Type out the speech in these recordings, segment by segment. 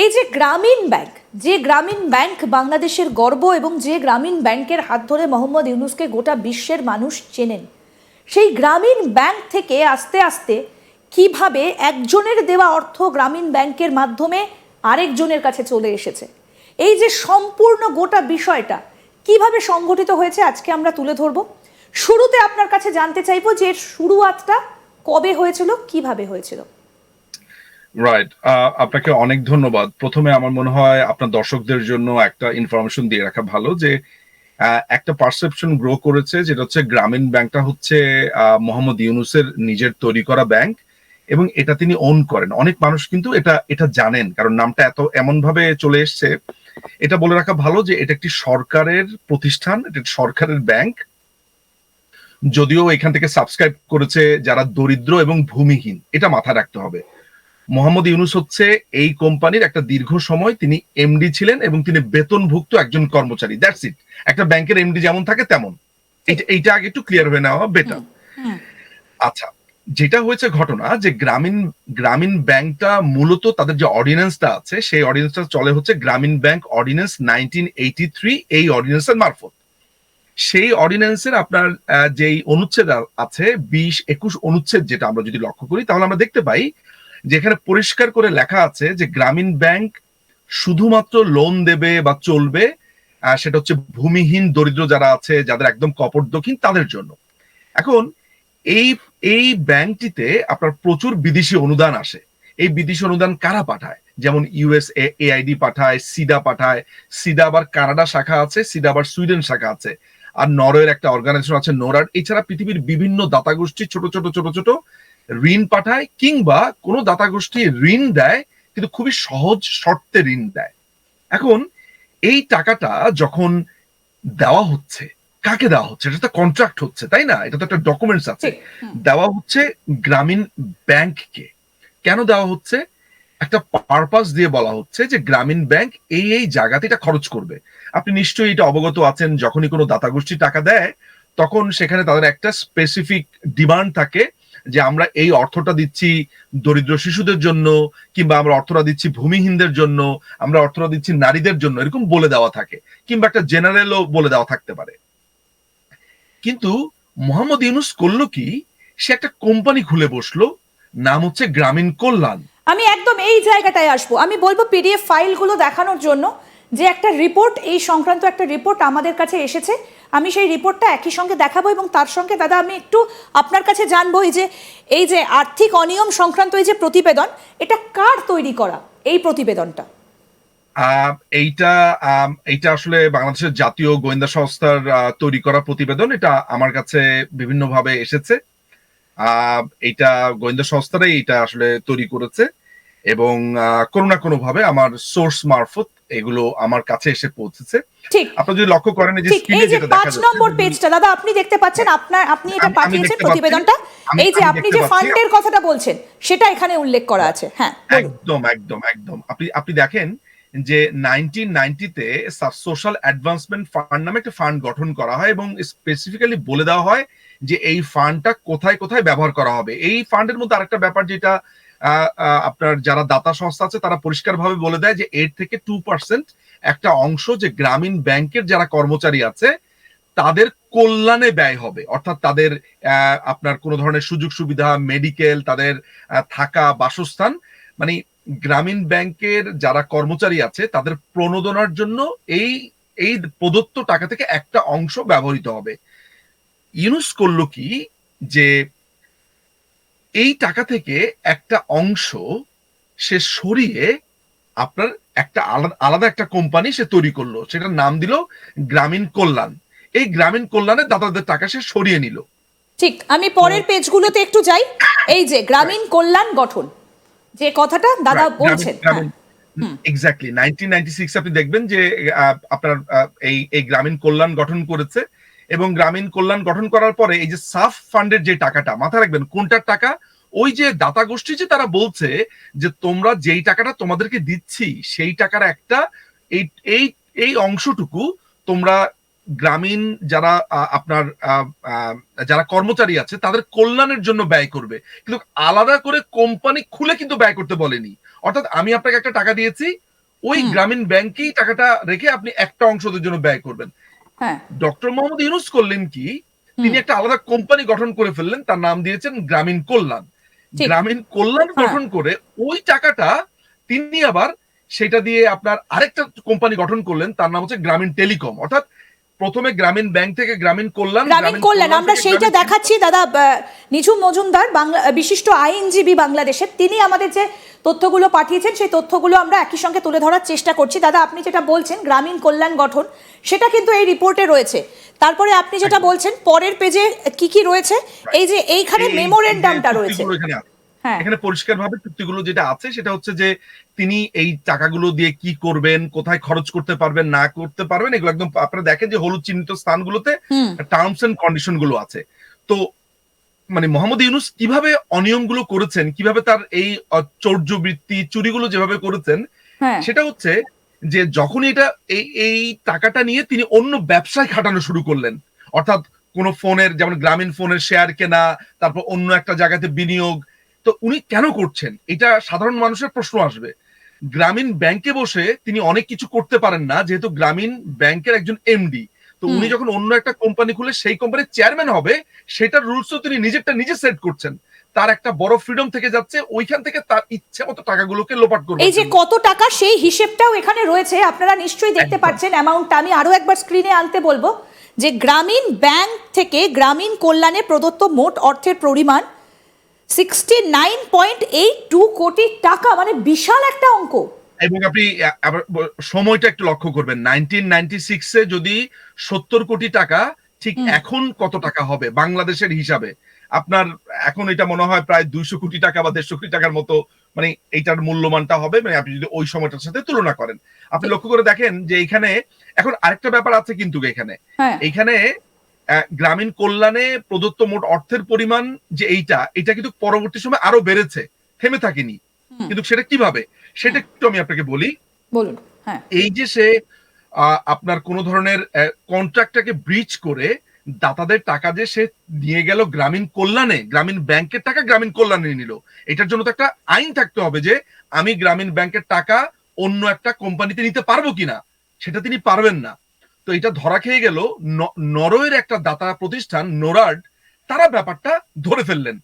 এই যে গ্রামীণ ব্যাংক বাংলাদেশের গর্ব এবং যে গ্রামীণ ব্যাংকের হাত ধরে মোহাম্মদ ইউনূসকে গোটা বিশ্বের মানুষ চেনেন, সেই গ্রামীণ ব্যাংক থেকে আস্তে আস্তে কিভাবে একজনের দেওয়া অর্থ গ্রামীণ ব্যাংকের মাধ্যমে আরেকজনের কাছে চলে এসেছে, এই যে সম্পূর্ণ গোটা বিষয়টা কিভাবে সংগঠিত হয়েছে আজকে আমরা তুলে ধরব। শুরুতে আপনার কাছে জানতে চাইবো যে এর শুরুয়াতটা কবে হয়েছিল, কিভাবে হয়েছিল। রাইট, আপনাকে অনেক ধন্যবাদ। প্রথমে আমার মনে হয় আপনার দর্শকদের জন্য একটা ইনফরমেশন দিয়ে রাখা ভালো যে একটা পারসেপশন গ্রো করেছে, যেটা হচ্ছে গ্রামীণ ব্যাংকটা হচ্ছে মোহাম্মদ ইউনূসের নিজের তৈরি করা ব্যাংক এবং এটা তিনি ওন করেন। অনেক মানুষ কিন্তু এটা জানেন, কারণ নামটা এমন ভাবে চলে এসছে। এটা বলে রাখা ভালো যে এটা একটি সরকারের প্রতিষ্ঠান, এটা সরকারের ব্যাংক, যদিও এখান থেকে সাবস্ক্রাইব করেছে যারা দরিদ্র এবং ভূমিহীন, এটা মাথায় রাখতে হবে। মোহাম্মদ ইউনূস হচ্ছে এই কোম্পানির একটা দীর্ঘ সময় তিনি এমডি ছিলেন এবং তিনি বেতনভুক্ত একজন কর্মচারী। That's it. একটা ব্যাংকের এমডি যেমন থাকে তেমন। এইটা আগে একটু ক্লিয়ার হয়ে নেওয়া বেটার। আচ্ছা, যেটা হয়েছে ঘটনা যে গ্রামীণ ব্যাংকটা মূলত তাদের যে অর্ডিন্যান্সটা আছে, সেই অর্ডিন্যান্সটা চলে হচ্ছে গ্রামীণ ব্যাংক অর্ডিন্যান্স 1983। এই অর্ডিন্যান্সের মারফত, সেই অর্ডিন্যান্সের আপনার যেই অনুচ্ছেদ আছে 20-21 অনুচ্ছেদ, যেটা আমরা যদি লক্ষ্য করি তাহলে আমরা দেখতে পাই যেখানে পরিষ্কার করে লেখা আছে যে গ্রামীণ ব্যাংক শুধুমাত্র লোন দেবে বা চলবে সেটা হচ্ছে ভূমিহীন দরিদ্র যারা আছে, যাদের একদম কপর্দক্ষিণ, তাদের জন্য। এখন এই ব্যাংকটিতে আপনার প্রচুর বিদেশি অনুদান আসে। এই বিদেশি অনুদান কারা পাঠায়? যেমন ইউএসএআইডি পাঠায়, সিডা পাঠায়। সিডা আবার কানাডা শাখা আছে, সিডা আবার সুইডেন শাখা আছে, আর নরওয়ের একটা অর্গানাইজেশন আছে নোরাড। এছাড়া পৃথিবীর বিভিন্ন দাতা গোষ্ঠী ছোট ছোট ঋণ পাঠায়, কিংবা কোনো দাতা গোষ্ঠী ঋণ দেয় কিন্তু খুবই সহজ শর্তে ঋণ দেয়। এখন এই টাকাটা যখন দেওয়া হচ্ছে, কাকে দেওয়া হচ্ছে? এটা তো কন্ট্রাক্ট হচ্ছে, তাই না? এটা তো একটা ডকুমেন্টস আছে। দেওয়া হচ্ছে গ্রামীণ ব্যাংককে। কেন দেওয়া হচ্ছে? একটা পারপাস দিয়ে বলা হচ্ছে যে গ্রামীণ ব্যাংক এই জায়গাতে এটা খরচ করবে। আপনি নিশ্চয়ই এটা অবগত আছেন, যখনই কোনো দাতা গোষ্ঠী টাকা দেয় তখন সেখানে তাদের একটা স্পেসিফিক ডিমান্ড থাকে যে আমরা এই অর্থটা দিচ্ছি দরিদ্র শিশুদের জন্য, কিংবা আমরা অর্থটা দিচ্ছি ভূমিহীনদের জন্য, আমরা অর্থটা দিচ্ছি নারীদের জন্য, এরকম বলে দেওয়া থাকে, কিংবা একটা জেনারেলও বলে দেওয়া থাকতে পারে। কিন্তু মোহাম্মদ ইউনূস করলো কি? সে একটা কোম্পানি খুলে বসলো, নাম হচ্ছে গ্রামীণ কল্যাণ। আমি একদম এই জায়গাটায় আসবো। আমি বলবো পিডিএফ ফাইলগুলো দেখানোর জন্য, যে একটা রিপোর্ট, এই সংক্রান্ত একটা রিপোর্ট আমাদের কাছে এসেছে। আমি সেই রিপোর্টটা একই সঙ্গে দেখাবো এবং তার সঙ্গে দাদা আমি একটু আপনার কাছে জানবো এই যে আর্থিক অনিয়ম সংক্রান্ত এই যে প্রতিবেদন, এটা কার তৈরি করা এই প্রতিবেদনটা? এইটা আসলে বাংলাদেশের জাতীয় গোয়েন্দা সংস্থার তৈরি করা প্রতিবেদন। এটা আমার কাছে বিভিন্নভাবে এসেছে। এইটা গোয়েন্দা সংস্থারাই এটা আসলে তৈরি করেছে এবং কোনো না কোনো ভাবে আমার সোর্স মারফত এগুলো আমার কাছে এসে পৌঁছেছে। ঠিক, আপনি যদি লক্ষ্য করেন যে স্ক্রিনে যেটা দেখা যাচ্ছে 5 নম্বর পেজটা দাদা আপনি দেখতে পাচ্ছেন, আপনি এটা পাঠিয়েছেন প্রতিবেদনটা। এই যে আপনি যে ফান্ডের কথাটা বলছেন সেটা এখানে উল্লেখ করা আছে। হ্যাঁ, একদম একদম একদম। আপনি দেখেন যে 1990-তে সোশ্যাল অ্যাডভান্সমেন্ট ফান্ড নামে একটা ফান্ড গঠন করা হয় এবং স্পেসিফিক্যালি বলে দেওয়া হয় যে এই ফান্ডটা কোথায় কোথায় ব্যবহার করা হবে। এই ফান্ডের মধ্যে আরেকটা ব্যাপার, যেটা আপনার যারা দাতা সংস্থা আছে তারা পরিষ্কারভাবে বলে দেয় যে এর থেকে 2% একটা অংশ যে গ্রামীণ ব্যাংকের যারা কর্মচারী আছে তাদের কল্যাণে ব্যয় হবে, অর্থাৎ তাদের আপনার কোনো ধরনের সুযোগ সুবিধা, মেডিকেল, তাদের থাকা, বাসস্থান, মানে গ্রামীণ ব্যাংকের যারা কর্মচারী আছে তাদের প্রণোদনার জন্য এই প্রদত্ত টাকা থেকে একটা অংশ ব্যবহৃত হবে। ইউনূস করলো কি? যে এই টাকা থেকে একটা অংশ সে সরিয়ে আপনার একটা আলাদা একটা কোম্পানি সে তৈরি করলো, সেটার নাম দিল গ্রামীণ কল্যাণ। এই গ্রামীণ কল্যাণের দাতাদের টাকা সে সরিয়ে নিল। ঠিক, আমি পরের পেজগুলোতে একটু যাই। এই যে গ্রামীণ কল্যাণ গঠন, যে কথাটা দাদা বলছেন, এক্স্যাক্টলি 1996 আপনি দেখবেন যে আপনার এই গ্রামীণ কল্যাণ গঠন করেছে এবং গ্রামীণ কল্যাণ গঠন করার পরে এই যে সাফ ফান্ডের যে টাকাটা, মাথায় রাখবেন কোনটার টাকা? ওই যে দাতা গোষ্ঠী যে তারা বলছে যে তোমরা যেই টাকাটা তোমাদেরকে দিচ্ছি সেই টাকার একটা এই অংশটুকু তোমরা গ্রামীণ যারা আপনার যারা কর্মচারী আছে তাদের কল্যাণের জন্য ব্যয় করবে, কিন্তু আলাদা করে কোম্পানি খুলে কিন্তু ব্যয় করতে বলেনি। অর্থাৎ আমি আপনাকে একটা টাকা দিয়েছি, ওই গ্রামীণ ব্যাংকেই টাকাটা রেখে আপনি একটা অংশ ওদের জন্য ব্যয় করবেন। হ্যাঁ ডক্টর মোহাম্মদ ইউনূস করলেন কি, হুম, তিনি একটা আলাদা কোম্পানি গঠন করে ফেললেন, তার নাম দিয়েছেন গ্রামীণ কল্যাণ। ঠিক। গ্রামীণ কল্যাণ হ্যাঁ গঠন করে ওই টাকাটা তিনি আবার সেটা দিয়ে আপনার আরেকটা কোম্পানি গঠন করলেন, তার নাম হচ্ছে গ্রামীণ টেলিকম। অর্থাৎ প্রথমে গ্রামীণ ব্যাংক থেকে গ্রামীণ কল্যাণ, গ্রামীণ কল্যাণ আমরা থেকে সেইটা গ্রামীণ দেখাচ্ছি দাদা। নিঝুম মজুমদার বাংলা বিশিষ্ট আইনজীবী বাংলাদেশের, তিনি আমাদের যে তথ্যগুলো পাঠিয়েছেন সেই তথ্যগুলো আমরা একই সঙ্গে তুলে ধরার চেষ্টা করছি। দাদা আপনি যেটা বলছেন গ্রামীণ কল্যাণ গঠন, সেটা কিন্তু এই রিপোর্টে রয়েছে। তারপরে আপনি যেটা বলছেন পরের পেজে কি কি রয়েছে, এই যে এইখানে এই মেমোরেন্ডামটা যে রয়েছে। চুক্তিগুলো এখানে আছে, হ্যাঁ এখানে পরিষ্কারভাবে চুক্তিগুলো যেটা আছে সেটা হচ্ছে যে তিনি এই টাকাগুলো দিয়ে কি করবেন, কোথায় খরচ করতে পারবেন না করতে পারবেন, এগুলো একদম আপনারা দেখেন যে হলুদ চিহ্নিত স্থানগুলোতে হুম টার্মস এন্ড কন্ডিশন গুলো আছে। তো মানে মোহাম্মদ ইউনূস কিভাবে অনিয়মগুলো করেছেন, কিভাবে তার এই চৌর্যবৃত্তি চুরিগুলো যেভাবে করেছেন, হ্যাঁ সেটা হচ্ছে যে যখন এটা এই টাকাটা নিয়ে তিনি অন্য ব্যবসায় খাটানো শুরু করলেন। অর্থাৎ কোন ফোনের, যেমন গ্রামীণ ফোনের শেয়ার কেনা, তারপর অন্য একটা জায়গাতে বিনিয়োগ। তো উনি কেন করছেন, এটা সাধারণ মানুষের প্রশ্ন আসবে। গ্রামীণ ব্যাংকে বসে তিনি অনেক কিছু করতে পারেন না, যেহেতু গ্রামীণ ব্যাংকের একজন এমডি। তো হুম উনি যখন অন্য একটা কোম্পানি খুলে সেই কোম্পানির চেয়ারম্যান হবে, সেটার রুলসও তিনি নিজেরটা নিজে সেট করছেন। তার একটা বড় ফ্রিডম থেকে যাচ্ছে, ওইখান থেকে তার ইচ্ছে মতো টাকাগুলোকে লোপাট করবার এই যে জন্য। কত টাকা সেই হিসেবটাও এখানে রয়েছে, আপনারা নিশ্চয়ই দেখতে একদম। পাচ্ছেন অ্যামাউন্টটা। আমি আরো একবার স্ক্রিনে আনতে বলবো যে গ্রামীণ ব্যাংক থেকে গ্রামীণ কল্যাণে প্রদত্ত মোট অর্থের পরিমাণ 69.82 কোটি টাকা, মানে বিশাল একটা অঙ্ক। এবং আপনি আবার সময়টা একটু লক্ষ্য করবেন, 1996 এ যদি 70 কোটি টাকা, ঠিক হুম এখন কত টাকা হবে বাংলাদেশের হিসাবে? আপনার এখন এটা মনে হয় প্রায় 200 কোটি টাকা বা 150 কোটি টাকার মতো, মানে এইটার মূল্যমানটা হবে, মানে আপনি যদি ওই সময়টার সাথে তুলনা করেন। আপনি ঠিক। লক্ষ্য করে দেখেন যে এখানে এখন আরেকটা ব্যাপার আছে কিন্তু এখানে। হ্যাঁ এইখানে গ্রামীণ কল্যাণে প্রদত্ত মোট অর্থের পরিমাণ যে এটা কিন্তু পরবর্তী সময় আরো বেড়েছে, থেমে থাকেনি। হুম কিন্তু সেটা কিভাবে, সেটা হুম একটু আমি আপনাকে বলি। বলুন। হ্যাঁ এই যে সে আপনার কোন ধরনের কন্ট্রাক্টটাকে ব্রিচ করে দাতাদের টাকা যে সে নিয়ে গেল গ্রামীণ কল্যাণে, গ্রামীণ ব্যাংকের টাকা গ্রামীণ কল্যাণে নিল, এটার জন্য তো একটা আইন থাকতে হবে যে আমি গ্রামীণ ব্যাংকের টাকা অন্য একটা কোম্পানিতে নিতে পারবো কিনা। সেটা তিনি পারবেন না। তো এটা ধরা খেয়ে গেল। নরওয়ের একটা দাতা প্রতিষ্ঠান নোরাড, তারা ব্যাপারটা ধরে ফেললেন।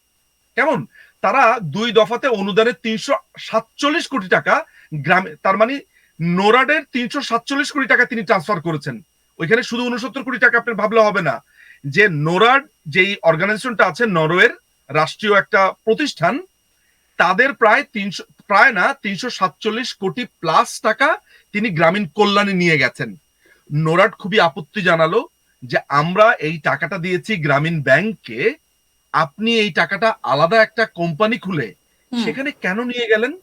কেমন? তারা 2 দফাতে অনুদানের 347 কোটি টাকা গ্রামে, তার মানে নোরাডের 347 কোটি টাকা তিনি ট্রান্সফার করেছেন। ওইখানে শুধু 69 কোটি টাকা আপনার ভাবলে হবে না। যে নোরাড, যেই অর্গানাইজেশনটা আছে নরওয়ের রাষ্ট্রীয় একটা প্রতিষ্ঠান, তাদের প্রায় না 347 কোটি প্লাস টাকা তিনি গ্রামীণ কল্যাণে নিয়ে গেছেন। নোরাড খুবই আপত্তি জানালো যে আমরা এই টাকাটা দিয়েছি গ্রামীণ ব্যাংককে, আপনি এই টাকাটা আলাদা একটা কোম্পানি খুলে হুম সেখানে কেন নিয়ে গেলেন?